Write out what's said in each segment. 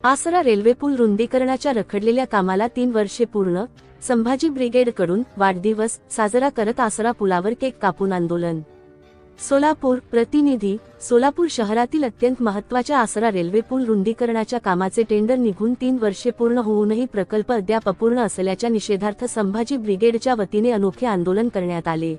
आसरा रेल्वे पूल रुंदीकरणाच्या रखडलेल्या कामाला 3 वर्षे पूर्ण. संभाजी ब्रिगेडकडून वाढदिवस साजरा करत आसरा पुलावर केक कापून आंदोलन. सोलापूर. प्रतिनिधी. सोलापूर शहरातील अत्यंत महत्त्वाच्या आसरा रेल्वे पूल रुंदीकरणाच्या कामाचे टेंडर निघून 3 वर्षे पूर्ण होऊनही प्रकल्प अद्याप अपूर्ण असल्याच्या निषेधार्थ संभाजी ब्रिगेडच्या वतीने अनोखे आंदोलन करण्यात आले.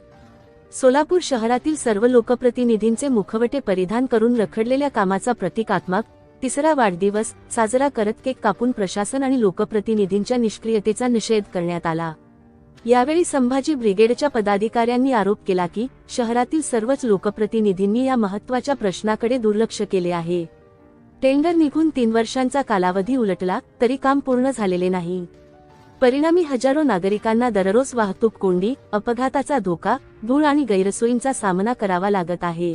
सोलापूर शहरातील सर्व लोकप्रतिनिधींचे मुखवटे परिधान करून रखडलेल्या कामाचा प्रतिकात्मक 3रा वाढदिवस साजरा करत केक कापून प्रशासन आणि लोकप्रतिनिधींच्या निष्क्रियतेचा निषेध करण्यात आला. यावेळी संभाजी ब्रिगेडच्या पदाधिकाऱ्यांनी आरोप केला की शहरातील सर्वच लोकप्रतिनिधींनी या महत्त्वाच्या प्रश्नाकडे दुर्लक्ष केले आहे. टेंडर निघून 3 वर्षांचा कालावधी उलटला तरी काम पूर्ण झालेले नाही. परिणामी हजारो नागरिकांना दररोज वाहतूक कोंडी, अपघाताचा धोका, धूळ आणि गैरसोयींचा सामना करावा लागत आहे.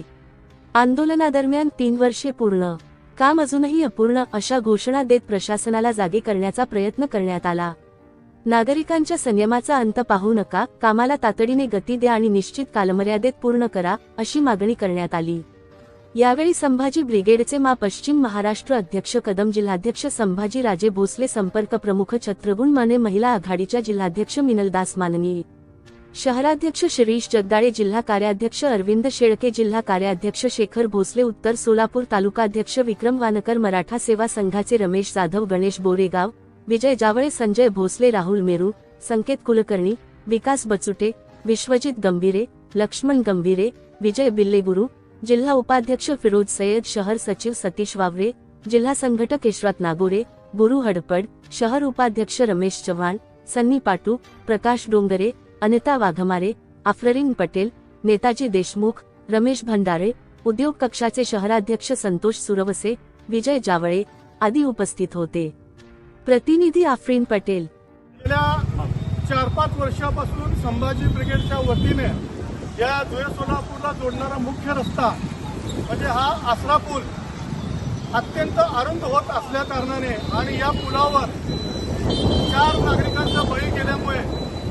आंदोलनादरम्यान 3 वर्षे पूर्ण, काम अजूनही अपूर्ण अशा घोषणा देत प्रशासनाला जागे करण्याचा प्रयत्न करण्यात आला. नागरिकांच्या संयमाचा अंत पाहू नका, कामाला तातडीने गती द्या आणि निश्चित कालमर्यादेत पूर्ण करा अशी मागणी करण्यात आली. यावेळी संभाजी ब्रिगेडचे पश्चिम महाराष्ट्र अध्यक्ष कदम, जिल्हाध्यक्ष संभाजी राजे भोसले, संपर्क प्रमुख छत्रगुण माने, महिला आघाडीच्या जिल्हाध्यक्ष मिनलदास माननीय, शहराध्यक्ष शिरीष जगदाळे, जिल्हा कार्याध्यक्ष अरविंद शेळके, जिल्हा कार्याध्यक्ष शेखर भोसले, उत्तर सोलापूर तालुकाध्यक्ष विक्रम वानकर, मराठा सेवा संघाचे रमेश जाधव, गणेश बोरेगाव, विजय जावळे, संजय भोसले, राहुल मेरू, संकेत कुलकर्णी, विकास बचुटे, विश्वजित गंभीरे, लक्ष्मण गंभीरे, विजय बिल्लेगुरू, जिल्हा उपाध्यक्ष फिरोज सय्यद, शहर सचिव सतीश वावरे, जिल्हा संघटक यशवंत नागोरे, गुरु हडपड, शहर उपाध्यक्ष रमेश चव्हाण, सन्नी पाटू, प्रकाश डोंगरे, अनिता वाघमारे, आफरीन पटेल, नेताजी देशमुख, रमेश भंडारे, उद्योग कक्षाचे शहराध्यक्ष संतोष सुरवसे, विजय जावळे आदी उपस्थित होते. प्रतिनिधी आफरीन पटेल. गेल्या 4-5 वर्षापासून संभाजी ब्रिगेडच्या वतीने या धुळे सोलापूरला जोडणारा मुख्य रस्ता म्हणजे हा आसरा पूल अत्यंत अरुंद होत असल्या कारणाने आणि या पुलावर 4 नागरिकांचा बळी गेल्यामुळे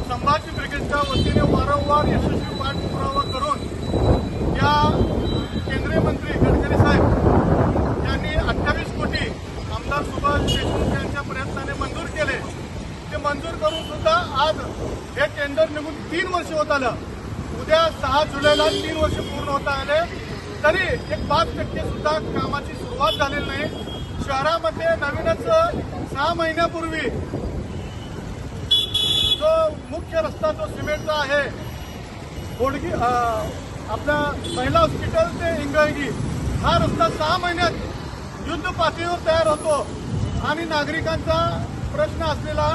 संभाजी ब्रिगेडच्या वतीने वारंवार यशस्वी पाठपुरावा करून या केंद्रीय मंत्री गडकरी साहेब यांनी 28 कोटी आमदार सुभाष देशमुख यांच्या प्रयत्नाने मंजूर केले. ते मंजूर करून सुद्धा आज हे टेंडर निघून 3 वर्ष होत आलं. उद्या 6 जुलैला 3 वर्ष पूर्ण होत आले तरी एक 5% सुद्धा कामाची सुरुवात झालेली नाही. शहरामध्ये नवीनच 6 महिन्यापूर्वी जो मुख्य रस्ता जो सिमेंटचा आहे बोडगी आपल्या महिला हॉस्पिटल ते इंगळगी हा रस्ता 6 महिन्यात युद्ध पातळीवर तयार होतो आणि नागरिकांचा प्रश्न असलेला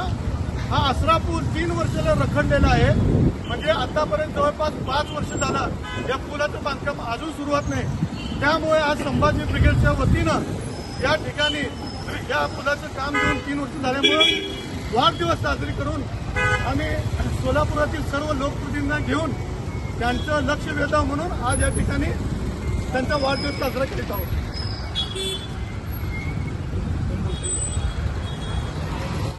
हा आसरा पूल 3 वर्षाला रखडलेला आहे. म्हणजे आतापर्यंत जवळपास 5 वर्ष झाला या पुलाचं बांधकाम अजून सुरुवात नाही. त्यामुळे आज संभाजी ब्रिगेडच्या वतीनं या ठिकाणी या पुलाचं काम घेऊन 3 वर्ष झाल्यामुळे वाढदिवस साजरी करून आम्ही सोलापुरातील सर्व लोकप्रतिनिधींना घेऊन त्यांचं लक्ष वेधावं म्हणून आज या ठिकाणी त्यांचा वाढदिवस साजरा करीत आहोत.